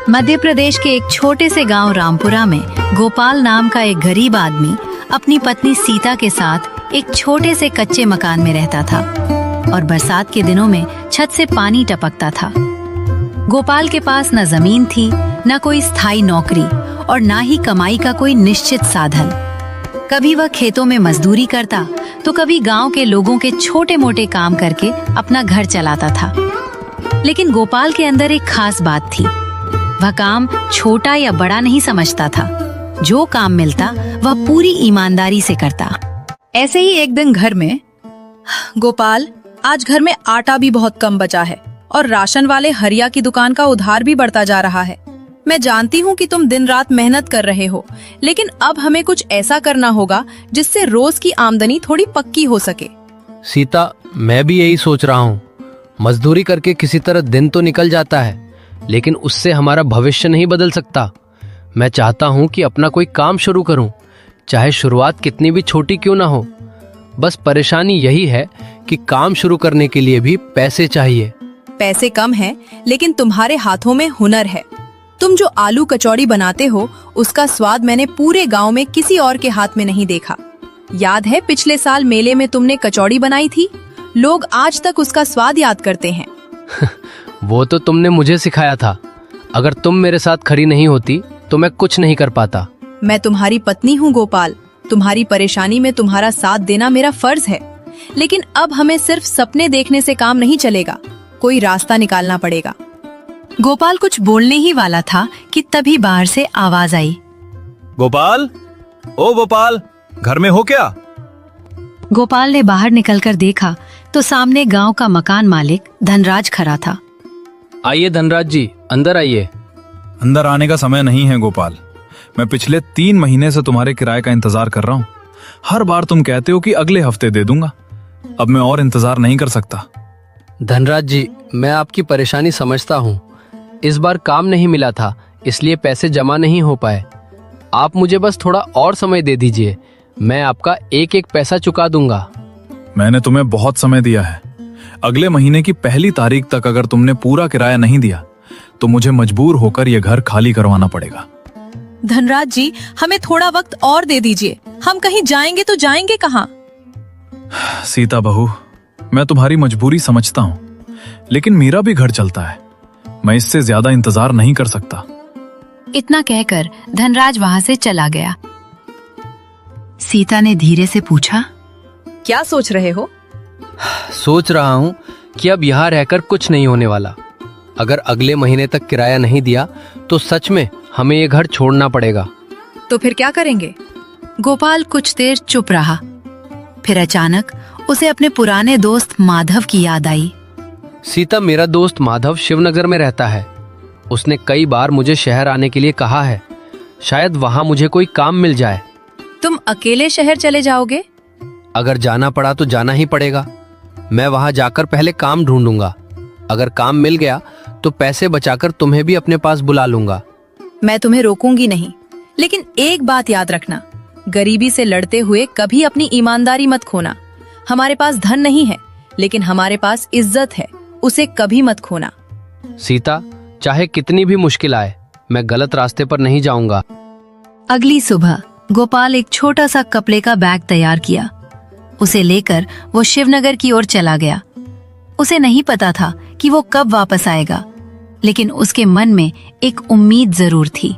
मध्य प्रदेश के एक छोटे से गांव रामपुरा में गोपाल नाम का एक गरीब आदमी अपनी पत्नी सीता के साथ एक छोटे से कच्चे मकान में रहता था और बरसात के दिनों में छत से पानी टपकता था। गोपाल के पास न जमीन थी, न कोई स्थायी नौकरी और न ही कमाई का कोई निश्चित साधन। कभी वह खेतों में मजदूरी करता तो कभी गांव के लोगों के छोटे मोटे काम करके अपना घर चलाता था। लेकिन गोपाल के अंदर एक खास बात थी। वह काम छोटा या बड़ा नहीं समझता था। जो काम मिलता वह पूरी ईमानदारी से करता। ऐसे ही एक दिन घर में, गोपाल, आज घर में आटा भी बहुत कम बचा है और राशन वाले हरिया की दुकान का उधार भी बढ़ता जा रहा है। मैं जानती हूँ कि तुम दिन रात मेहनत कर रहे हो, लेकिन अब हमें कुछ ऐसा करना होगा जिससे रोज की आमदनी थोड़ी पक्की हो सके। सीता, मैं भी यही सोच रहा हूँ। मजदूरी करके किसी तरह दिन तो निकल जाता है, लेकिन उससे हमारा भविष्य नहीं बदल सकता। मैं चाहता हूँ कि अपना कोई काम शुरू करूँ, चाहे शुरुआत कितनी भी छोटी क्यों ना हो। बस परेशानी यही है कि काम शुरू करने के लिए भी पैसे चाहिए। पैसे कम हैं, लेकिन तुम्हारे हाथों में हुनर है। तुम जो आलू कचौड़ी बनाते हो, उसका स्वाद मैंने पूरे गांव में किसी और के हाथ में नहीं देखा। याद है पिछले साल मेले में तुमने कचौड़ी बनाई थी? लोग आज तक उसका स्वाद याद करते हैं। वो तो तुमने मुझे सिखाया था। अगर तुम मेरे साथ खड़ी नहीं होती तो मैं कुछ नहीं कर पाता। मैं तुम्हारी पत्नी हूँ गोपाल। तुम्हारी परेशानी में तुम्हारा साथ देना मेरा फर्ज है। लेकिन अब हमें सिर्फ सपने देखने से काम नहीं चलेगा, कोई रास्ता निकालना पड़ेगा। गोपाल कुछ बोलने ही वाला था कि तभी बाहर से आवाज आई। गोपाल, ओ गोपाल, घर में हो क्या? गोपाल ने बाहर निकलकर देखा तो सामने गांव का मकान मालिक धनराज खड़ा था। आइए धनराज जी, अंदर आइए। अंदर आने का समय नहीं है गोपाल। मैं पिछले 3 महीने से तुम्हारे किराए का इंतजार कर रहा हूँ। हर बार तुम कहते हो कि अगले हफ्ते दे दूंगा। अब मैं और इंतजार नहीं कर सकता। धनराज जी, मैं आपकी परेशानी समझता हूँ। इस बार काम नहीं मिला था, इसलिए पैसे जमा नहीं हो पाए। आप मुझे बस थोड़ा और समय दे दीजिए, मैं आपका एक एक पैसा चुका दूंगा। मैंने तुम्हें बहुत समय दिया है। अगले महीने की 1 तारीख तक अगर तुमने पूरा किराया नहीं दिया तो मुझे मजबूर होकर यह घर खाली करवाना पड़ेगा। धनराज जी, हमें थोड़ा वक्त और दे दीजिए। हम कहीं जाएंगे तो जाएंगे कहाँ? सीता बहू, मैं तुम्हारी मजबूरी समझता हूँ, लेकिन मेरा भी घर चलता है। मैं इससे ज्यादा इंतजार नहीं कर सकता। इतना कहकर धनराज वहाँ से चला गया। सीता ने धीरे से पूछा, क्या सोच रहे हो? सोच रहा हूँ कि अब यहाँ रहकर कुछ नहीं होने वाला। अगर अगले महीने तक किराया नहीं दिया तो सच में हमें ये घर छोड़ना पड़ेगा। तो फिर क्या करेंगे? गोपाल कुछ देर चुप रहा। फिर अचानक उसे अपने पुराने दोस्त माधव की याद आई। सीता, मेरा दोस्त माधव शिवनगर में रहता है। उसने कई बार मुझे शहर आने के लिए कहा है। शायद वहाँ मुझे कोई काम मिल जाए। तुम अकेले शहर चले जाओगे? अगर जाना पड़ा तो जाना ही पड़ेगा। मैं वहाँ जाकर पहले काम ढूंढूंगा। अगर काम मिल गया तो पैसे बचाकर तुम्हें भी अपने पास बुला लूंगा। मैं तुम्हें रोकूंगी नहीं, लेकिन एक बात याद रखना, गरीबी से लड़ते हुए कभी अपनी ईमानदारी मत खोना। हमारे पास धन नहीं है, लेकिन हमारे पास इज्जत है, उसे कभी मत खोना। सीता, चाहे कितनी भी मुश्किल आए, मैं गलत रास्ते पर नहीं जाऊंगा। अगली सुबह गोपाल एक छोटा सा कपड़े का बैग तैयार किया। उसे लेकर वो शिवनगर की ओर चला गया। उसे नहीं पता था कि वो कब वापस आएगा, लेकिन उसके मन में एक उम्मीद जरूर थी।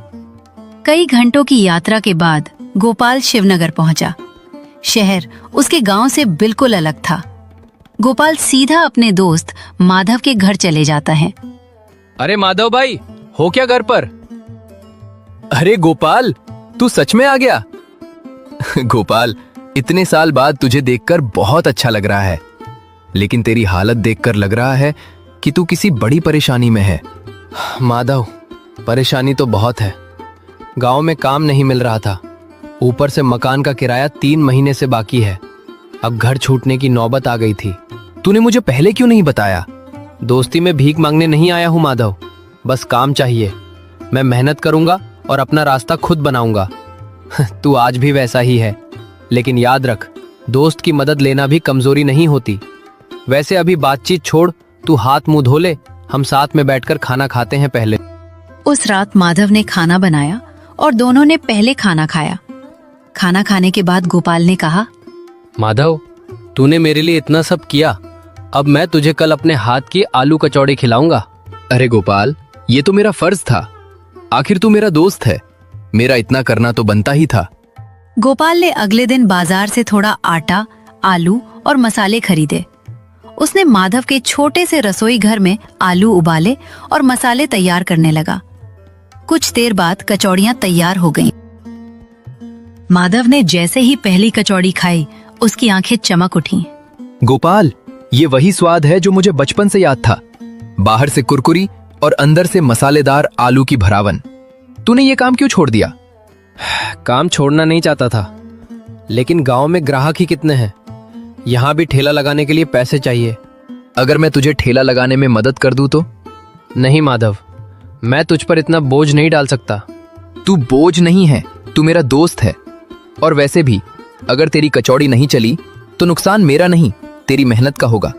कई घंटों की यात्रा के बाद गोपाल शिवनगर पहुंचा। शहर उसके गांव से बिल्कुल अलग था। गोपाल सीधा अपने दोस्त माधव के घर चले जाता है। अरे माधव भाई, हो क्या घर पर? अरे गोपाल, तू सच में आ गया। गोपाल, इतने साल बाद तुझे देखकर बहुत अच्छा लग रहा है, लेकिन तेरी हालत देखकर लग रहा है कि तू किसी बड़ी परेशानी में है। माधव, परेशानी तो बहुत है। गांव में काम नहीं मिल रहा था, ऊपर से मकान का किराया 3 महीने से बाकी है। अब घर छूटने की नौबत आ गई थी। तूने मुझे पहले क्यों नहीं बताया? दोस्ती में भीख मांगने नहीं आया हूँ माधव, बस काम चाहिए। मैं मेहनत करूंगा और अपना रास्ता खुद बनाऊंगा। तू आज भी वैसा ही है। लेकिन याद रख, दोस्त की मदद लेना भी कमजोरी नहीं होती। वैसे अभी बातचीत छोड़, तू हाथ मुंह धो ले, हम साथ में बैठकर खाना खाते हैं पहले। उस रात माधव ने खाना बनाया और दोनों ने पहले खाना खाया। खाना खाने के बाद गोपाल ने कहा, माधव, तूने मेरे लिए इतना सब किया, अब मैं तुझे कल अपने हाथ की आलू कचौड़ी खिलाऊंगा। अरे गोपाल, ये तो मेरा फर्ज था। आखिर तू मेरा दोस्त है, मेरा इतना करना तो बनता ही था। गोपाल ने अगले दिन बाजार से थोड़ा आटा, आलू और मसाले खरीदे। उसने माधव के छोटे से रसोई घर में आलू उबाले और मसाले तैयार करने लगा। कुछ देर बाद कचौड़ियां तैयार हो गईं। माधव ने जैसे ही पहली कचौड़ी खाई, उसकी आंखें चमक उठीं। गोपाल, ये वही स्वाद है जो मुझे बचपन से याद था। बाहर से कुरकुरी और अंदर से मसालेदार आलू की भरावन। तूने ये काम क्यों छोड़ दिया? काम छोड़ना नहीं चाहता था, लेकिन गांव में ग्राहक ही कितने हैं, यहाँ भी ठेला लगाने के लिए पैसे चाहिए। अगर मैं तुझे ठेला लगाने में मदद कर दूं तो? नहीं माधव, मैं तुझ पर इतना बोझ नहीं डाल सकता। तू बोझ नहीं है, तू मेरा दोस्त है। और वैसे भी अगर तेरी कचौड़ी नहीं चली तो नुकसान मेरा नहीं, तेरी मेहनत का होगा।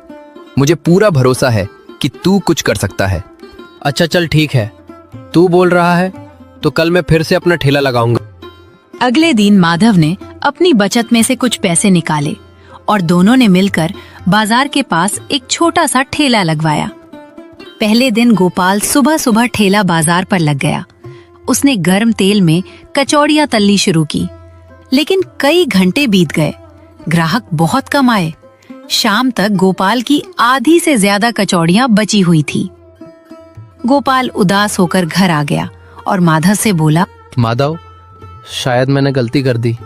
मुझे पूरा भरोसा है कि तू कुछ कर सकता है। अच्छा चल ठीक है, तू बोल रहा है तो कल मैं फिर से अपना ठेला लगाऊंगा। अगले दिन माधव ने अपनी बचत में से कुछ पैसे निकाले और दोनों ने मिलकर बाजार के पास एक छोटा सा ठेला लगवाया। पहले दिन गोपाल सुबह सुबह ठेला बाजार पर लग गया। उसने गर्म तेल में कचौड़ियां तलनी शुरू की, लेकिन कई घंटे बीत गए, ग्राहक बहुत कम आए। शाम तक गोपाल की आधी से ज्यादा कचौड़ियां बची हुई थी। गोपाल उदास होकर घर आ गया और माधव से बोला, माधव, शायद मैंने गलती कर दी।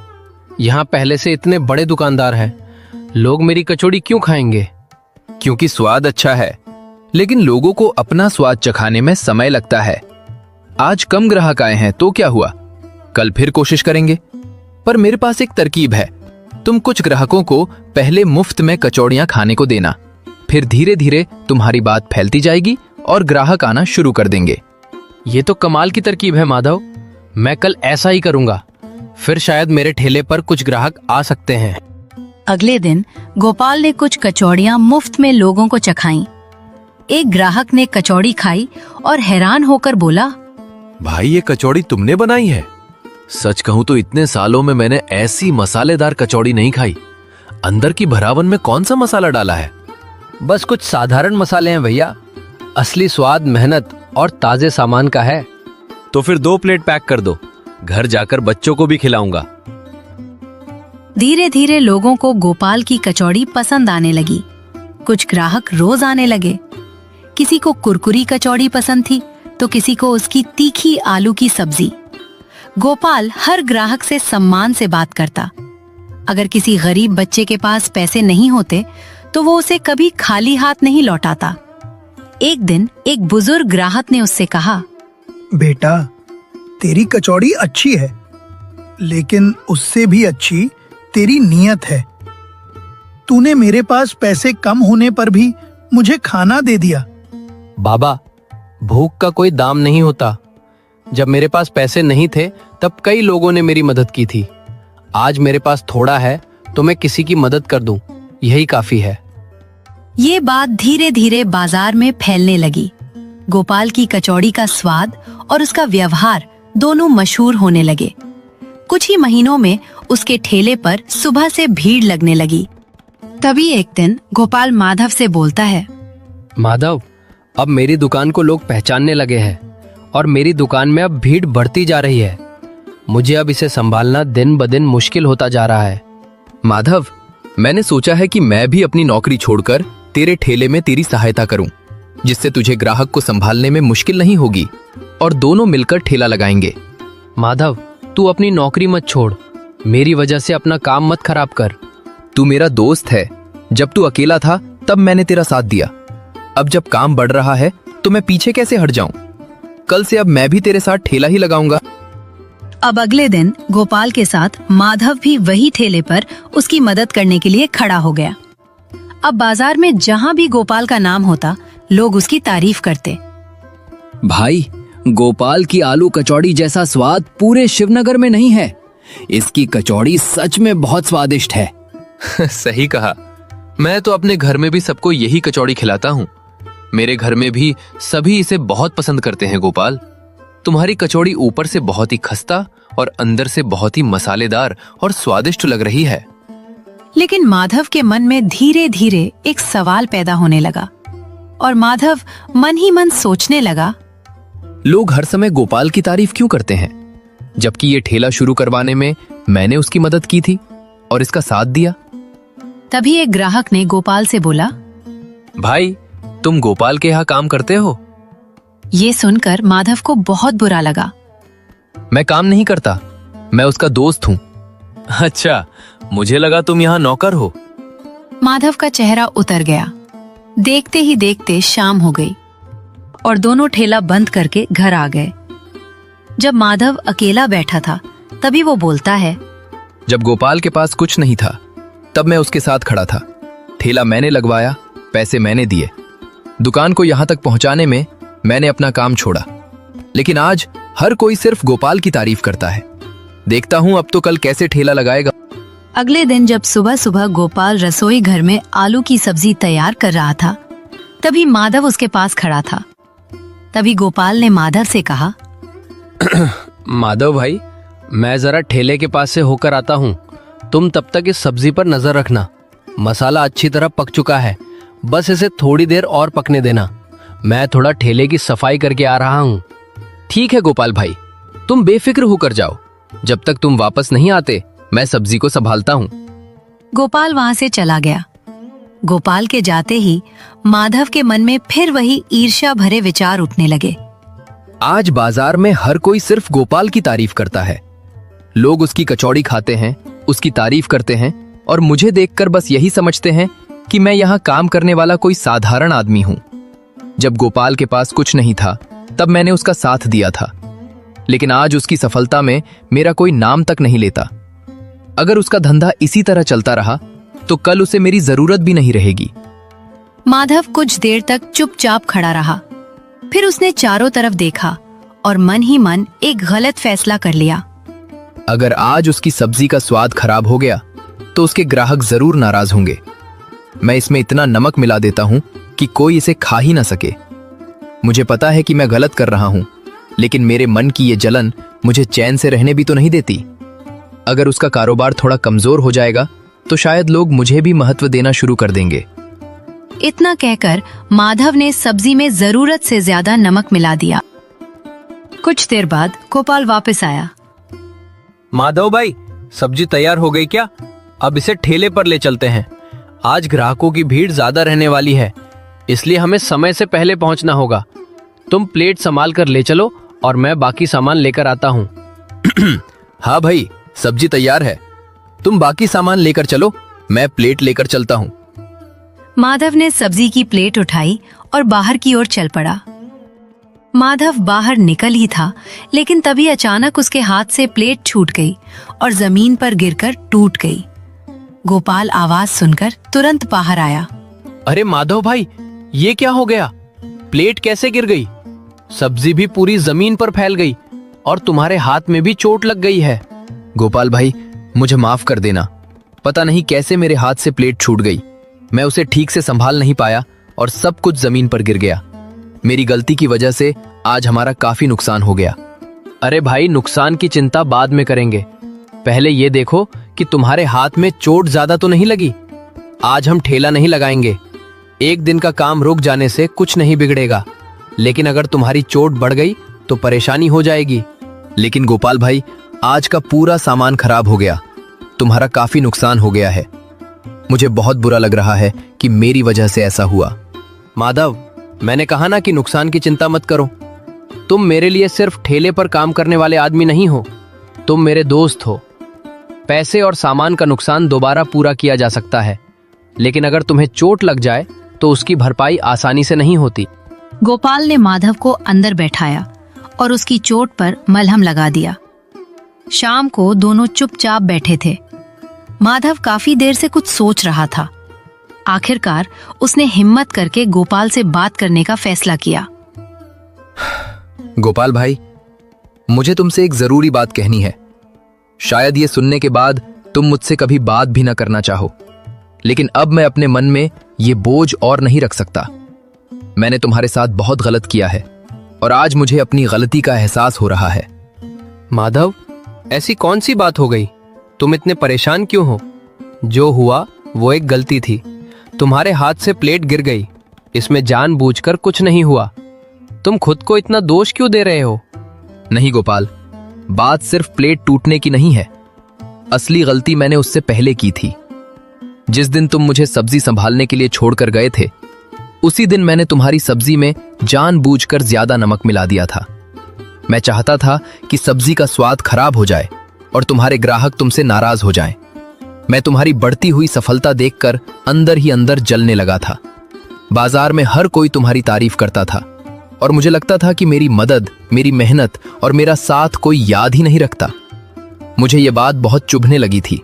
यहाँ पहले से इतने बड़े दुकानदार हैं, लोग मेरी कचौड़ी क्यों खाएंगे? क्योंकि स्वाद अच्छा है, लेकिन लोगों को अपना स्वाद चखाने में समय लगता है। आज कम ग्राहक आए हैं तो क्या हुआ, कल फिर कोशिश करेंगे। पर मेरे पास एक तरकीब है। तुम कुछ ग्राहकों को पहले मुफ्त में कचौड़ियां खाने को देना, फिर धीरे धीरे तुम्हारी बात फैलती जाएगी और ग्राहक आना शुरू कर देंगे। ये तो कमाल की तरकीब है माधव, मैं कल ऐसा ही करूंगा, फिर शायद मेरे ठेले पर कुछ ग्राहक आ सकते हैं। अगले दिन गोपाल ने कुछ कचौड़ियां मुफ्त में लोगों को चखाईं। एक ग्राहक ने कचौड़ी खाई और हैरान होकर बोला, भाई ये कचौड़ी तुमने बनाई है? सच कहूं तो इतने सालों में मैंने ऐसी मसालेदार कचौड़ी नहीं खाई। अंदर की भरावन में कौन सा मसाला डाला है? बस कुछ साधारण मसाले हैं भैया, असली स्वाद मेहनत और ताजे सामान का है। तो फिर 2 प्लेट पैक कर दो, घर जाकर बच्चों को भी खिलाऊंगा। धीरे धीरे लोगों को गोपाल की कचौड़ी पसंद आने लगी। कुछ ग्राहक रोज आने लगे। किसी को कुरकुरी कचौड़ी पसंद थी तो किसी को उसकी तीखी आलू की सब्जी। गोपाल हर ग्राहक से सम्मान से बात करता। अगर किसी गरीब बच्चे के पास पैसे नहीं होते तो वो उसे कभी खाली हाथ नहीं लौटाता। एक दिन एक बुजुर्ग ग्राहक ने उससे कहा, बेटा, तेरी कचौड़ी अच्छी है, लेकिन उससे भी अच्छी तेरी नीयत है। तूने मेरे पास पैसे कम होने पर भी मुझे खाना दे दिया। बाबा, भूख का कोई दाम नहीं होता। जब मेरे पास पैसे नहीं थे तब कई लोगों ने मेरी मदद की थी। आज मेरे पास थोड़ा है तो मैं किसी की मदद कर दूं, यही काफी है। ये बात धीरे धीरे बाजार में फैलने लगी। गोपाल की कचौड़ी का स्वाद और उसका व्यवहार दोनों मशहूर होने लगे। कुछ ही महीनों में उसके ठेले पर सुबह से भीड़ लगने लगी। तभी एक दिन गोपाल माधव से बोलता है, माधव, अब मेरी दुकान को लोग पहचानने लगे हैं और मेरी दुकान में अब भीड़ बढ़ती जा रही है। मुझे अब इसे संभालना दिन ब दिन मुश्किल होता जा रहा है। माधव, मैंने सोचा है कि मैं भी अपनी नौकरी छोड़कर तेरे ठेले में तेरी सहायता करूं, जिससे तुझे ग्राहक को संभालने में मुश्किल नहीं होगी और दोनों मिलकर ठेला लगाएंगे। माधव, तू अपनी नौकरी मत छोड़, मेरी वजह से अपना काम मत खराब कर। तू मेरा दोस्त है। जब तू अकेला था तब मैंने तेरा साथ दिया। अब जब काम बढ़ रहा है तो मैं पीछे कैसे हट जाऊं? कल से अब मैं भी तेरे साथ ठेला ही लगाऊंगा। अब अगले दिन गोपाल के साथ माधव भी वही ठेले पर उसकी मदद करने के लिए खड़ा हो गया। अब बाजार में जहाँ भी गोपाल का नाम होता, लोग उसकी तारीफ करते। भाई, गोपाल की आलू कचौड़ी जैसा स्वाद पूरे शिवनगर में नहीं है। इसकी कचौड़ी सच में बहुत स्वादिष्ट है। सही कहा। मैं तो अपने घर में भी सबको यही कचौड़ी खिलाता हूँ। मेरे घर में भी सभी इसे बहुत पसंद करते हैं गोपाल। तुम्हारी कचौड़ी ऊपर से बहुत ही खस्ता और अंदर से बहुत ही मसालेदार और स्वादिष्ट लग रही है। लेकिन माधव के मन में धीरे धीरे एक सवाल पैदा होने लगा और माधव मन ही मन सोचने लगा, लोग हर समय गोपाल की तारीफ क्यों करते हैं, जबकि ये ठेला शुरू करवाने में मैंने उसकी मदद की थी और इसका साथ दिया। तभी एक ग्राहक ने गोपाल से बोला, भाई तुम गोपाल के यहाँ काम करते हो? ये सुनकर माधव को बहुत बुरा लगा। मैं काम नहीं करता, मैं उसका दोस्त हूँ। अच्छा, मुझे लगा तुम यहाँ नौकर हो। माधव का चेहरा उतर गया। देखते ही देखते शाम हो गई और दोनों ठेला बंद करके घर आ गए। जब माधव अकेला बैठा था तभी वो बोलता है, जब गोपाल के पास कुछ नहीं था तब मैं उसके साथ खड़ा था। ठेला मैंने लगवाया, पैसे मैंने दिए, दुकान को यहाँ तक पहुँचाने में मैंने अपना काम छोड़ा। लेकिन आज हर कोई सिर्फ गोपाल की तारीफ करता है। देखता हूँ अब तो कल कैसे ठेला लगाएगा। अगले दिन जब सुबह सुबह गोपाल रसोई घर में आलू की सब्जी तैयार कर रहा था तभी माधव उसके पास खड़ा था। तभी गोपाल ने माधव से कहा, माधव भाई, मैं जरा ठेले के पास से होकर आता हूँ। तुम तब तक इस सब्जी पर नजर रखना। मसाला अच्छी तरह पक चुका है, बस इसे थोड़ी देर और पकने देना। मैं थोड़ा ठेले की सफाई करके आ रहा हूँ। ठीक है गोपाल भाई, तुम बेफिक्र होकर जाओ। जब तक तुम वापस नहीं आते मैं सब्जी को संभालता हूँ। गोपाल वहां से चला गया। गोपाल के जाते ही माधव के मन में फिर वही ईर्ष्या भरे विचार उठने लगे। आज बाजार में हर कोई सिर्फ गोपाल की तारीफ करता है। लोग उसकी कचौड़ी खाते हैं, उसकी तारीफ करते हैं और मुझे देखकर बस यही समझते हैं कि मैं यहाँ काम करने वाला कोई साधारण आदमी हूँ। जब गोपाल के पास कुछ नहीं था तब मैंने उसका साथ दिया था, लेकिन आज उसकी सफलता में मेरा कोई नाम तक नहीं लेता। अगर उसका धंधा इसी तरह चलता रहा तो कल उसे मेरी जरूरत भी नहीं रहेगी। माधव कुछ देर तक चुपचाप खड़ा रहा। फिर उसने चारों तरफ देखा और मन ही मन एक गलत फैसला कर लिया। अगर आज उसकी सब्जी का स्वाद खराब हो गया तो उसके ग्राहक जरूर नाराज होंगे। मैं इसमें इतना नमक मिला देता हूं कि कोई इसे खा ही ना सके। मुझे पता है कि मैं गलत कर रहा हूं, लेकिन मेरे मन की ये जलन मुझे चैन से रहने भी तो नहीं देती। अगर उसका कारोबार थोड़ा कमजोर हो जाएगा तो शायद लोग मुझे भी महत्व देना शुरू कर देंगे। इतना कहकर माधव ने सब्जी में जरूरत से ज्यादा नमक मिला दिया। कुछ देर बाद गोपाल वापस आया। माधव भाई, सब्जी तैयार हो गई क्या? अब इसे ठेले पर ले चलते हैं। आज ग्राहकों की भीड़ ज्यादा रहने वाली है, इसलिए हमें समय से पहले पहुंचना होगा। तुम प्लेट संभाल कर ले चलो और मैं बाकी सामान लेकर आता हूँ। हाँ भाई, सब्जी तैयार है, तुम बाकी सामान लेकर चलो, मैं प्लेट लेकर चलता हूँ। माधव ने सब्जी की प्लेट उठाई और बाहर की ओर चल पड़ा। माधव बाहर निकल ही था, लेकिन तभी अचानक उसके हाथ से प्लेट छूट गई और जमीन पर गिरकर टूट गई। गोपाल आवाज सुनकर तुरंत बाहर आया। अरे माधव भाई, ये क्या हो गया? प्लेट कैसे गिर गई? सब्जी भी पूरी जमीन पर फैल गई और तुम्हारे हाथ में भी चोट लग गई है। गोपाल भाई, मुझे माफ कर देना। पता नहीं कैसे मेरे हाथ से प्लेट छूट गई। मैं उसे ठीक से संभाल नहीं पाया और सब कुछ जमीन पर गिर गया। मेरी गलती की वजह से आज हमारा काफी नुकसान हो गया। अरे भाई, नुकसान की चिंता बाद में करेंगे। पहले ये देखो कि तुम्हारे हाथ में चोट ज्यादा तो नहीं लगी। आज हम ठेला नहीं लगाएंगे। एक दिन का काम रुक जाने से कुछ नहीं बिगड़ेगा, लेकिन अगर तुम्हारी चोट बढ़ गई तो परेशानी हो जाएगी। लेकिन गोपाल भाई, आज का पूरा सामान खराब हो गया, तुम्हारा काफी नुकसान हो गया है। मुझे बहुत बुरा लग रहा है कि मेरी वजह से ऐसा हुआ। माधव, मैंने कहा ना कि नुकसान की चिंता मत करो। तुम मेरे लिए सिर्फ ठेले पर काम करने वाले आदमी नहीं हो, तुम मेरे दोस्त हो। पैसे और सामान का नुकसान दोबारा पूरा किया जा सकता है, लेकिन अगर तुम्हें चोट लग जाए तो उसकी भरपाई आसानी से नहीं होती। गोपाल ने माधव को अंदर बैठाया और उसकी चोट पर मलहम लगा दिया। शाम को दोनों चुपचाप बैठे थे। माधव काफी देर से कुछ सोच रहा था। आखिरकार उसने हिम्मत करके गोपाल से बात करने का फैसला किया। गोपाल भाई, मुझे तुमसे एक जरूरी बात कहनी है। शायद ये सुनने के बाद तुम मुझसे कभी बात भी ना करना चाहो, लेकिन अब मैं अपने मन में ये बोझ और नहीं रख सकता। मैंने तुम्हारे साथ बहुत गलत किया है और आज मुझे अपनी गलती का एहसास हो रहा है। माधव, ऐसी कौन सी बात हो गई? तुम इतने परेशान क्यों हो? जो हुआ वो एक गलती थी। तुम्हारे हाथ से प्लेट गिर गई, इसमें जानबूझकर कुछ नहीं हुआ। तुम खुद को इतना दोष क्यों दे रहे हो? नहीं गोपाल, बात सिर्फ प्लेट टूटने की नहीं है। असली गलती मैंने उससे पहले की थी। जिस दिन तुम मुझे सब्जी संभालने के लिए छोड़कर गए थे, उसी दिन मैंने तुम्हारी सब्जी में जानबूझकर ज्यादा नमक मिला दिया था। मैं चाहता था कि सब्जी का स्वाद खराब हो जाए और तुम्हारे ग्राहक तुमसे नाराज हो जाएं। मैं तुम्हारी बढ़ती हुई सफलता देखकर अंदर ही अंदर जलने लगा था। बाजार में हर कोई तुम्हारी तारीफ करता था और मुझे लगता था कि मेरी मदद, मेरी मेहनत और मेरा साथ कोई याद ही नहीं रखता। मुझे यह बात बहुत चुभने लगी थी।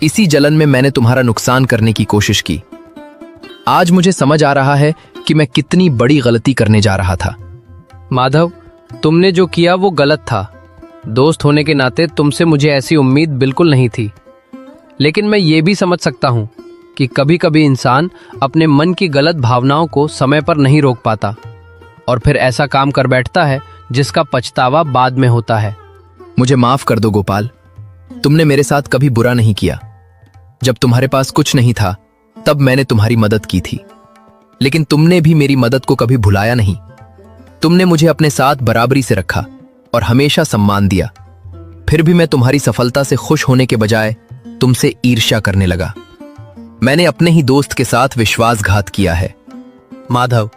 इसी जलन में मैंने तुम्हारा नुकसान करने की कोशिश की। आज मुझे समझ आ रहा है कि मैं कितनी बड़ी गलती करने जा रहा था। माधव, तुमने जो किया वो गलत था। दोस्त होने के नाते तुमसे मुझे ऐसी उम्मीद बिल्कुल नहीं थी। लेकिन मैं ये भी समझ सकता हूँ कि कभी कभी इंसान अपने मन की गलत भावनाओं को समय पर नहीं रोक पाता और फिर ऐसा काम कर बैठता है जिसका पछतावा बाद में होता है। मुझे माफ कर दो गोपाल, तुमने मेरे साथ कभी बुरा नहीं किया। जब तुम्हारे पास कुछ नहीं था तब मैंने तुम्हारी मदद की थी, लेकिन तुमने भी मेरी मदद को कभी भुलाया नहीं। तुमने मुझे अपने साथ बराबरी से रखा और हमेशा सम्मान दिया। फिर भी मैं तुम्हारी सफलता से खुश होने के बजाय तुमसे ईर्ष्या करने लगा। मैंने अपने ही दोस्त के साथ विश्वासघात किया है। माधव,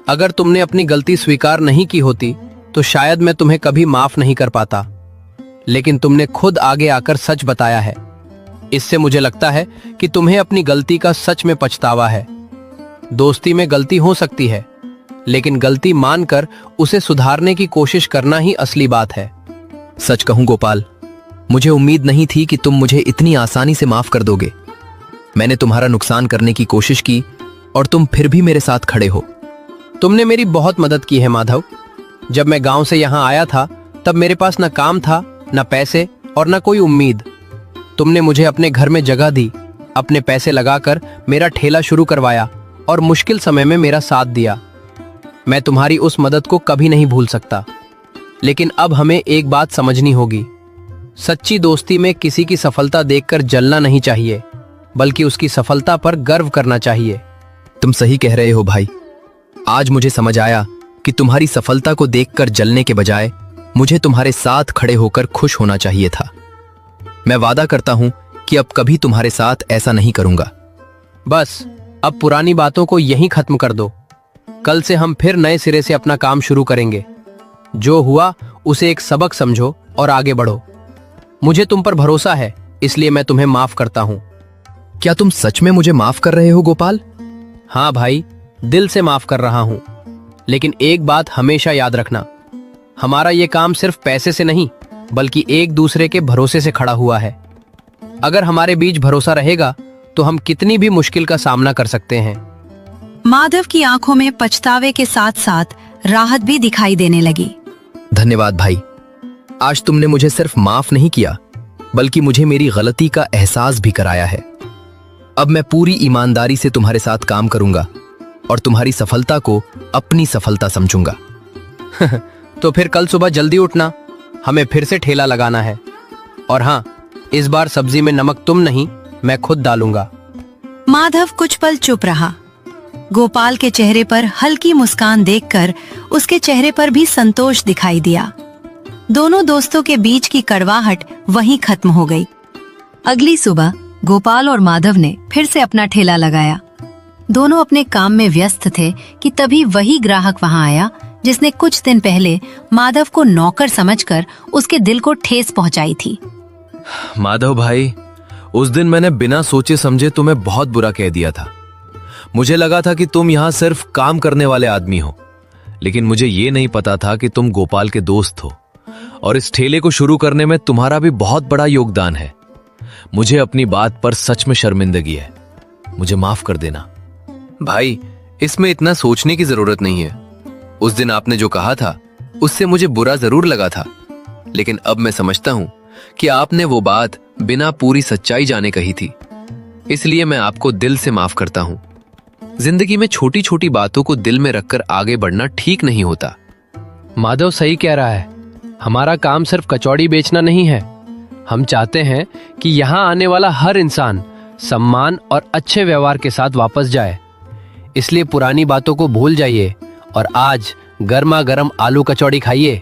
अगर तुमने अपनी गलती स्वीकार नहीं की होती तो शायद मैं तुम्हें कभी माफ नहीं कर पाता। लेकिन तुमने खुद आगे आकर सच बताया है। इससे मुझे लगता है कि तुम्हें अपनी गलती का सच में पछतावा है। दोस्ती में गलती हो सकती है, लेकिन गलती मानकर उसे सुधारने की कोशिश करना ही असली बात है। सच कहूं गोपाल, मुझे उम्मीद नहीं थी कि तुम मुझे इतनी आसानी से माफ कर दोगे। मैंने तुम्हारा नुकसान करने की कोशिश की और तुम फिर भी मेरे साथ खड़े हो। तुमने मेरी बहुत मदद की है माधव। जब मैं गांव से यहाँ आया था तब मेरे पास न काम था, न पैसे और न कोई उम्मीद। तुमने मुझे अपने घर में जगह दी, अपने पैसे लगाकर मेरा ठेला शुरू करवाया और मुश्किल समय में मेरा साथ दिया। मैं तुम्हारी उस मदद को कभी नहीं भूल सकता। लेकिन अब हमें एक बात समझनी होगी। सच्ची दोस्ती में किसी की सफलता देखकर जलना नहीं चाहिए, बल्कि उसकी सफलता पर गर्व करना चाहिए। तुम सही कह रहे हो भाई। आज मुझे समझ आया कि तुम्हारी सफलता को देखकर जलने के बजाय मुझे तुम्हारे साथ खड़े होकर खुश होना चाहिए था। मैं वादा करता हूं कि अब कभी तुम्हारे साथ ऐसा नहीं करूंगा। बस अब पुरानी बातों को यहीं खत्म कर दो। कल से हम फिर नए सिरे से अपना काम शुरू करेंगे। जो हुआ उसे एक सबक समझो और आगे बढ़ो। मुझे तुम पर भरोसा है, इसलिए मैं तुम्हें माफ करता हूं। क्या तुम सच में मुझे माफ कर रहे हो गोपाल? हाँ भाई, दिल से माफ कर रहा हूं। लेकिन एक बात हमेशा याद रखना, हमारा ये काम सिर्फ पैसे से नहीं बल्कि एक दूसरे के भरोसे से खड़ा हुआ है। अगर हमारे बीच भरोसा रहेगा तो हम कितनी भी मुश्किल का सामना कर सकते हैं। माधव की आंखों में पछतावे के साथ साथ राहत भी दिखाई देने लगी। धन्यवाद भाई। आज तुमने मुझे सिर्फ माफ नहीं किया बल्कि मुझे मेरी गलती का एहसास भी कराया है। अब मैं पूरी ईमानदारी से तुम्हारे साथ काम करूंगा और तुम्हारी सफलता को अपनी सफलता समझूंगा। तो फिर कल सुबह जल्दी उठना, हमें फिर से ठेला लगाना है। और हाँ, इस बार सब्जी में नमक तुम नहीं, मैं खुद डालूंगा। माधव कुछ पल चुप रहा। गोपाल के चेहरे पर हल्की मुस्कान देखकर उसके चेहरे पर भी संतोष दिखाई दिया। दोनों दोस्तों के बीच की कड़वाहट वहीं खत्म हो गई। अगली सुबह गोपाल और माधव ने फिर से अपना ठेला लगाया। दोनों अपने काम में व्यस्त थे कि तभी वही ग्राहक वहां आया जिसने कुछ दिन पहले माधव को नौकर समझकर उसके दिल को ठेस पहुंचाई थी। माधव भाई, उस दिन मैंने बिना सोचे समझे तुम्हें बहुत बुरा कह दिया था। मुझे लगा था कि तुम यहां सिर्फ काम करने वाले आदमी हो, लेकिन मुझे ये नहीं पता था कि तुम गोपाल के दोस्त हो और इस ठेले को शुरू करने में तुम्हारा भी बहुत बड़ा योगदान है। मुझे अपनी बात पर सच में शर्मिंदगी है, मुझे माफ कर देना। भाई, इसमें इतना सोचने की जरूरत नहीं है। उस दिन आपने जो कहा था उससे मुझे बुरा जरूर लगा था, लेकिन अब मैं समझता हूं कि आपने वो बात बिना पूरी सच्चाई जाने कही थी, इसलिए मैं आपको दिल से माफ करता हूं। जिंदगी में छोटी छोटी बातों को दिल में रखकर आगे बढ़ना ठीक नहीं होता। माधव सही कह रहा है। हमारा काम सिर्फ कचौड़ी बेचना नहीं है। हम चाहते हैं कि यहाँ आने वाला हर इंसान सम्मान और अच्छे व्यवहार के साथ वापस जाए। इसलिए पुरानी बातों को भूल जाइए और आज गर्मा गर्म आलू कचौड़ी खाइए।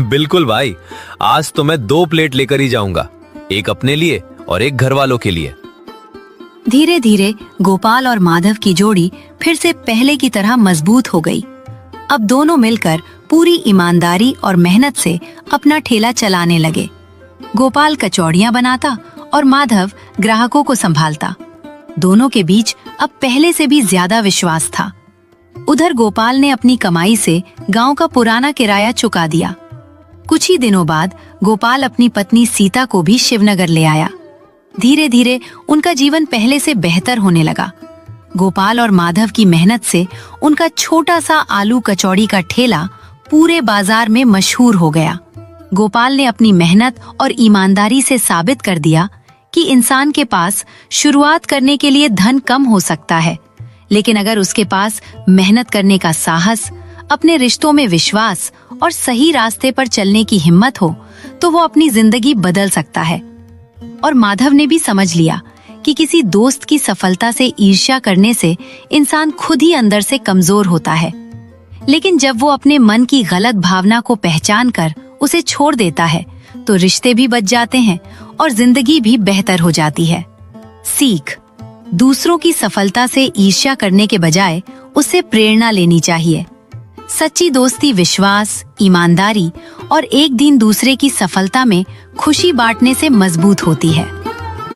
बिल्कुल भाई, आज तो मैं 2 प्लेट लेकर ही जाऊंगा, एक अपने लिए और एक घर वालों के लिए। धीरे धीरे गोपाल और माधव की जोड़ी फिर से पहले की तरह मजबूत हो गई। अब दोनों मिलकर पूरी ईमानदारी और मेहनत से अपना ठेला चलाने लगे। गोपाल कचौड़ियां बनाता और माधव ग्राहकों को संभालता। दोनों के बीच अब पहले से भी ज्यादा विश्वास था। उधर गोपाल ने अपनी कमाई से गांव का पुराना किराया चुका दिया। कुछ ही दिनों बाद गोपाल अपनी पत्नी सीता को भी शिवनगर ले आया। धीरे धीरे उनका जीवन पहले से बेहतर होने लगा। गोपाल और माधव की मेहनत से उनका छोटा सा आलू कचौड़ी का ठेला पूरे बाजार में मशहूर हो गया। गोपाल ने अपनी मेहनत और ईमानदारी से साबित कर दिया कि इंसान के पास शुरुआत करने के लिए धन कम हो सकता है, लेकिन अगर उसके पास मेहनत करने का साहस, अपने रिश्तों में विश्वास और सही रास्ते पर चलने की हिम्मत हो तो वो अपनी जिंदगी बदल सकता है। और माधव ने भी समझ लिया कि किसी दोस्त की सफलता से ईर्ष्या करने से इंसान खुद ही अंदर से कमजोर होता है, लेकिन जब वो अपने मन की गलत भावना को पहचान कर उसे छोड़ देता है तो रिश्ते भी बच जाते हैं और जिंदगी भी बेहतर हो जाती है। सीख: दूसरों की सफलता से ईर्ष्या करने के बजाय उससे प्रेरणा लेनी चाहिए। सच्ची दोस्ती विश्वास, ईमानदारी और एक दिन दूसरे की सफलता में खुशी बांटने से मजबूत होती है।